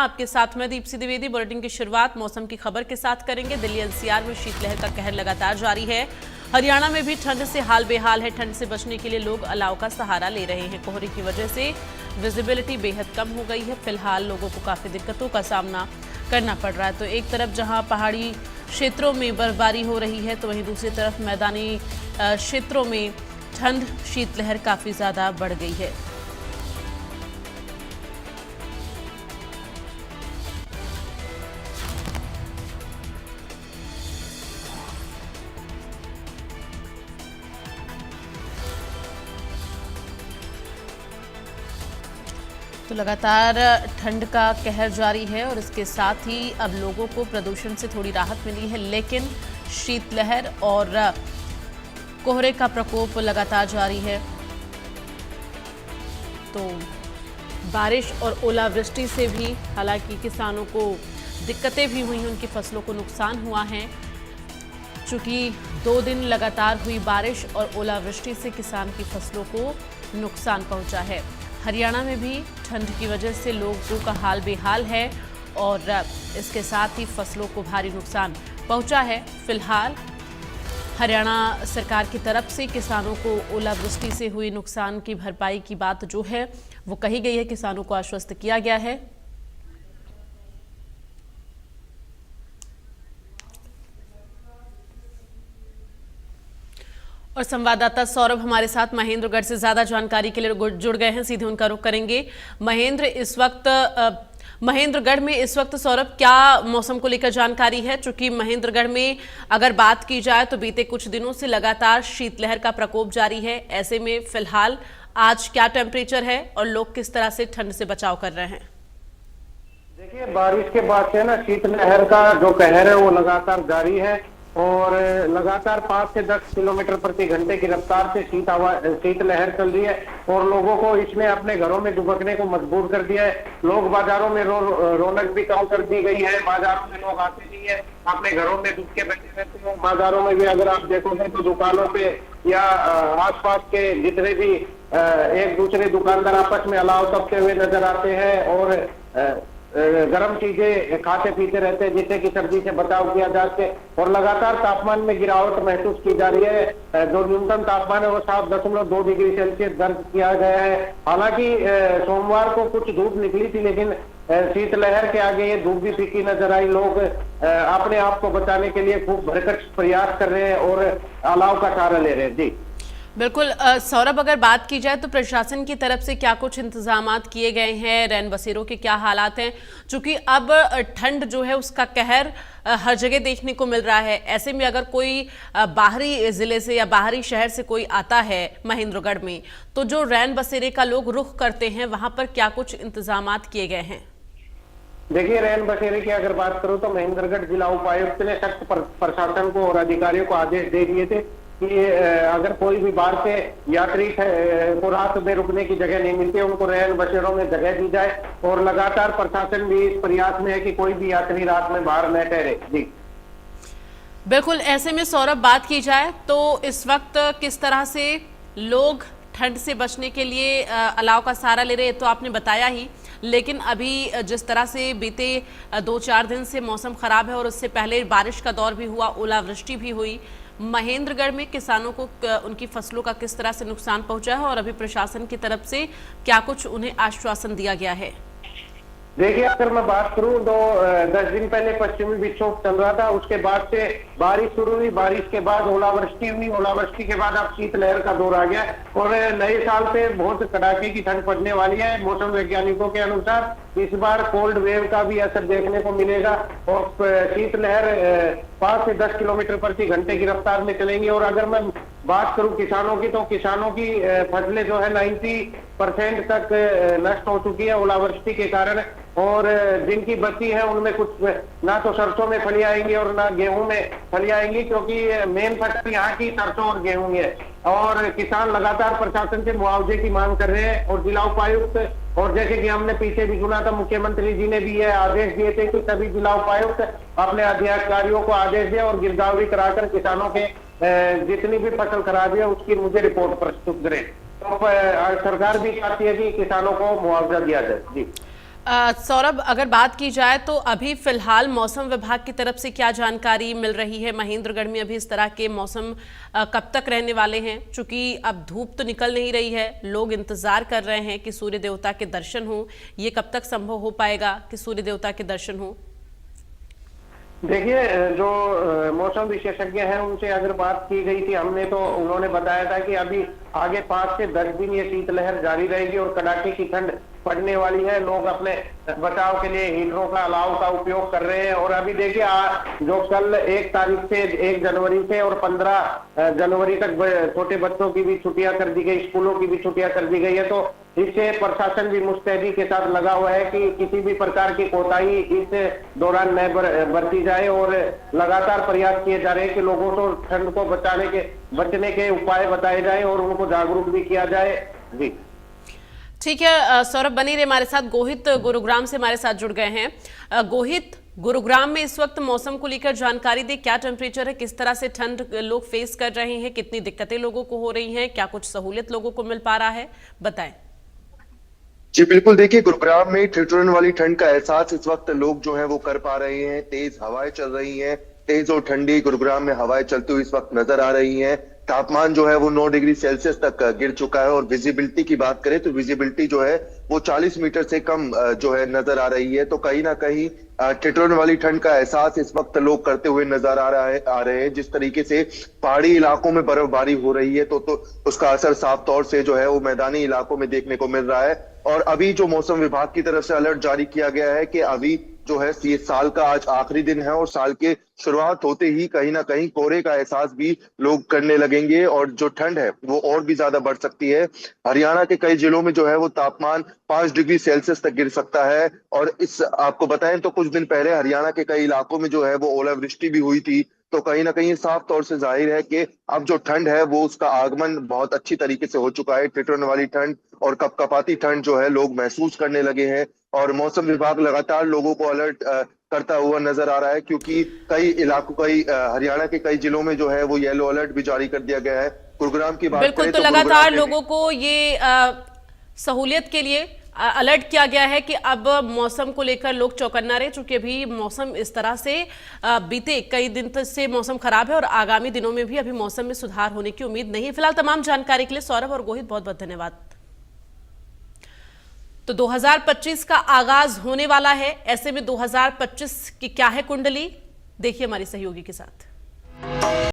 आपके साथ में दीप्ति द्विवेदी। बुलेटिन की शुरुआत मौसम की खबर के साथ करेंगे। दिल्ली एनसीआर में शीतलहर का कहर लगातार जारी है। हरियाणा में भी ठंड से हाल बेहाल है। ठंड से बचने के लिए लोग अलाव का सहारा ले रहे हैं। कोहरे की वजह से विजिबिलिटी बेहद कम हो गई है। फिलहाल लोगों को काफी दिक्कतों का सामना करना पड़ रहा है। तो एक तरफ जहां पहाड़ी क्षेत्रों में बर्फबारी हो रही है, तो वहीं दूसरी तरफ मैदानी क्षेत्रों में ठंड शीतलहर काफी ज्यादा बढ़ गई है। तो लगातार ठंड का कहर जारी है और इसके साथ ही अब लोगों को प्रदूषण से थोड़ी राहत मिली है, लेकिन शीतलहर और कोहरे का प्रकोप लगातार जारी है। तो बारिश और ओलावृष्टि से भी हालांकि किसानों को दिक्कतें भी हुई हैं, उनकी फसलों को नुकसान हुआ है। चूंकि 2 दिन लगातार हुई बारिश और ओलावृष्टि से किसान की फसलों को नुकसान पहुंचा है। हरियाणा में भी ठंड की वजह से लोगों का हाल बेहाल है और इसके साथ ही फसलों को भारी नुकसान पहुंचा है। फिलहाल हरियाणा सरकार की तरफ से किसानों को ओलावृष्टि से हुई नुकसान की भरपाई की बात जो है वो कही गई है। किसानों को आश्वस्त किया गया है। और संवाददाता सौरभ हमारे साथ महेंद्रगढ़ से ज्यादा जानकारी के लिए जुड़ गए हैं। सीधे उनका रुख करेंगे। महेंद्रगढ़ में इस वक्त सौरभ क्या मौसम को लेकर जानकारी है? चूंकि महेंद्रगढ़ में अगर बात की जाए तो बीते कुछ दिनों से लगातार शीतलहर का प्रकोप जारी है। ऐसे में फिलहाल आज क्या टेम्परेचर है और लोग किस तरह से ठंड से बचाव कर रहे हैं? देखिए, बारिश के बाद से ना शीतलहर का जो कहर है वो लगातार जारी है और लगातार 5 से 10 किलोमीटर प्रति घंटे की रफ्तार से शीतलहर चल रही है और लोगों को इसने अपने घरों में दुबकने को मजबूर कर दिया है। लोग बाजारों में रौनक भी कम कर दी गई है। बाजारों में लोग आते नहीं है, अपने घरों में दुब के बैठे रहते हैं। बाजारों में भी अगर आप देखोगे तो दुकानों पे या आसपास के जितने भी एक दूसरे दुकानदार आपस में अलाव करते हुए नजर आते हैं और गर्म चीजें खाते पीते रहते हैं जिससे कि सर्दी से बचाव किया जा सके। और लगातार तापमान में गिरावट महसूस की जा रही है। जो न्यूनतम तापमान है वो 7.2 डिग्री सेल्सियस दर्ज किया गया है। हालांकि सोमवार को कुछ धूप निकली थी, लेकिन शीतलहर के आगे ये धूप भी फीकी नजर आई। लोग अपने आप को बचाने के लिए खूब भरकट प्रयास कर रहे हैं और अलाव का सहारा ले रहे हैं। जी बिल्कुल सौरभ, अगर बात की जाए तो प्रशासन की तरफ से क्या कुछ इंतजामात किए गए हैं? रैन बसेरों के क्या हालात हैं? चूंकि अब ठंड जो है उसका कहर हर जगह देखने को मिल रहा है। ऐसे में अगर कोई बाहरी जिले से या बाहरी शहर से कोई आता है महेंद्रगढ़ में, तो जो रैन बसेरे का लोग रुख करते हैं वहां पर क्या कुछ इंतजामात किए गए हैं? देखिए, रैन बसेरे की अगर बात करूं तो महेंद्रगढ़ जिला उपायुक्त ने सख्त प्रशासन को और अधिकारियों को आदेश दे दिए थे कि अगर कोई भी बाहर से यात्री को रात में रुकने की जगह नहीं मिलती है, उनको रैन बसेरों में जगह दी जाए। और लगातार प्रशासन भी इस प्रयास में है कि कोई भी यात्री रात में बाहर न ठहरे। जी बिल्कुल, ऐसे में सौरभ बात की जाए तो इस वक्त किस तरह से लोग ठंड से बचने के लिए अलाव का सहारा ले रहे हैं तो आपने बताया ही, लेकिन अभी जिस तरह से बीते 2-4 दिन से मौसम खराब है और उससे पहले बारिश का दौर भी हुआ, ओलावृष्टि भी हुई, महेंद्रगढ़ में किसानों को उनकी फसलों का किस तरह से नुकसान पहुंचा है और अभी प्रशासन की तरफ से क्या कुछ उन्हें आश्वासन दिया गया है? देखिए, अगर मैं बात करूं तो 10 दिन पहले पश्चिमी विक्षोभ चल रहा था। उसके बाद से बारिश शुरू हुई, बारिश के बाद ओलावृष्टि हुई, ओलावृष्टि के बाद अब शीतलहर का दौर आ गया और नए साल पे बहुत कड़ाके की ठंड पड़ने वाली है। मौसम वैज्ञानिकों के अनुसार इस बार कोल्ड वेव का भी असर देखने को मिलेगा और शीतलहर 5 से 10 किलोमीटर प्रति घंटे की रफ्तार में चलेंगी। और अगर मैं बात करूं किसानों की, तो किसानों की फसलें जो है 90% तक नष्ट हो चुकी है ओलावृष्टि के कारण। और जिनकी बची है उनमें कुछ ना तो सरसों में फली आएंगी और ना गेहूं में फली आएंगी, क्योंकि मेन फसल यहाँ की सरसों और गेहूं है। और किसान लगातार प्रशासन से मुआवजे की मांग कर रहे हैं। और जिला उपायुक्त और जैसे कि हमने पीछे भी सुना था, मुख्यमंत्री जी ने भी यह आदेश दिए थे कि सभी जिला उपायुक्त अपने अधिकारियों को आदेश दिए और गिरदावरी कराकर किसानों के जितनी भी फसल खराबी है उसकी मुझे रिपोर्ट प्रस्तुत करें। तो सरकार भी चाहती है कि किसानों को मुआवजा दिया जाए। जी सौरभ, अगर बात की जाए तो अभी फिलहाल मौसम विभाग की तरफ से क्या जानकारी मिल रही है? महेंद्रगढ़ में अभी इस तरह के मौसम कब तक रहने वाले हैं? चूंकि अब धूप तो निकल नहीं रही है, लोग इंतजार कर रहे हैं कि सूर्य देवता के दर्शन हो। ये कब तक संभव हो पाएगा कि सूर्य देवता के दर्शन हो? देखिए, जो मौसम विशेषज्ञ हैं उनसे अगर बात की गई थी हमने, तो उन्होंने बताया था कि अभी आगे 5 से 10 दिन ये शीतलहर जारी रहेगी और कड़ाके की ठंड पड़ने वाली है। लोग अपने बचाव के लिए हीटरों का अलाव का उपयोग कर रहे हैं। और अभी देखिए, जो कल 1 तारीख से 1 जनवरी से और 15 जनवरी तक छोटे बच्चों की भी छुट्टियां कर दी गई, स्कूलों की भी छुट्टियां कर दी गई है। तो इससे प्रशासन भी मुस्तैदी के साथ लगा हुआ है कि किसी भी प्रकार की कोताही इस दौरान न बरती जाए और लगातार प्रयास किए जा रहे हैं कि लोगों को ठंड को बचने के उपाय बताए जाए और उनको जागरूक भी किया जाए। जी ठीक है सौरभ, बनी रहे हमारे साथ। गोहित गुरुग्राम से हमारे साथ जुड़ गए हैं। गोहित, गुरुग्राम में इस वक्त मौसम को लेकर जानकारी दे, क्या टेम्परेचर है, किस तरह से ठंड लोग फेस कर रहे हैं, कितनी दिक्कतें लोगों को हो रही हैं, क्या कुछ सहूलियत लोगों को मिल पा रहा है, बताएं। जी बिल्कुल, देखिए गुरुग्राम में ठिठुरन वाली ठंड का एहसास इस वक्त लोग जो है वो कर पा रहे हैं। तेज हवाएं चल रही हैं, तेज और ठंडी गुरुग्राम में हवाएं चलती हुई इस वक्त नजर आ रही हैं। तापमान जो है वो 9 डिग्री सेल्सियस तक गिर चुका है और विजिबिलिटी की बात करें तो विजिबिलिटी जो है वो 40 मीटर से कम जो है नजर आ रही है। तो कहीं ना कहीं ठिठुरन वाली ठंड का एहसास इस वक्त लोग करते हुए नजर आ रहे हैं। जिस तरीके से पहाड़ी इलाकों में बर्फबारी हो रही है तो उसका असर साफ तौर से जो है वो मैदानी इलाकों में देखने को मिल रहा है। और अभी जो मौसम विभाग की तरफ से अलर्ट जारी किया गया है कि अभी जो है ये साल का आज आखिरी दिन है और साल के शुरुआत होते ही कहीं ना कहीं कोहरे का एहसास भी लोग करने लगेंगे और जो ठंड है वो और भी ज्यादा बढ़ सकती है। हरियाणा के कई जिलों में जो है वो तापमान 5 डिग्री सेल्सियस तक गिर सकता है। और इस आपको बताएं तो कुछ दिन पहले हरियाणा के कई इलाकों में जो है वो ओलावृष्टि भी हुई थी। तो कहीं ना कहीं साफ तौर से जाहिर है कि अब जो ठंड है वो उसका आगमन बहुत अच्छी तरीके से हो चुका है। ठिठुरन वाली ठंड और कपकपाती ठंड जो है लोग महसूस करने लगे हैं और मौसम विभाग लगातार लोगों को अलर्ट करता हुआ नजर आ रहा है, क्योंकि हरियाणा के कई जिलों में जो है वो येलो अलर्ट भी जारी कर दिया गया है। गुरुग्राम की बात बिल्कुल, करें तो लगातार लोगों को ये सहूलियत के लिए अलर्ट किया गया है कि अब मौसम को लेकर लोग चौकन्ना रहे, चूंकि अभी मौसम इस तरह से बीते कई दिन तक से मौसम खराब है और आगामी दिनों में भी अभी मौसम में सुधार होने की उम्मीद नहीं है। फिलहाल तमाम जानकारी के लिए सौरभ और गोहित बहुत बहुत धन्यवाद। तो 2025 का आगाज होने वाला है, ऐसे में 2025 की क्या है कुंडली, देखिए हमारी सहयोगी के साथ।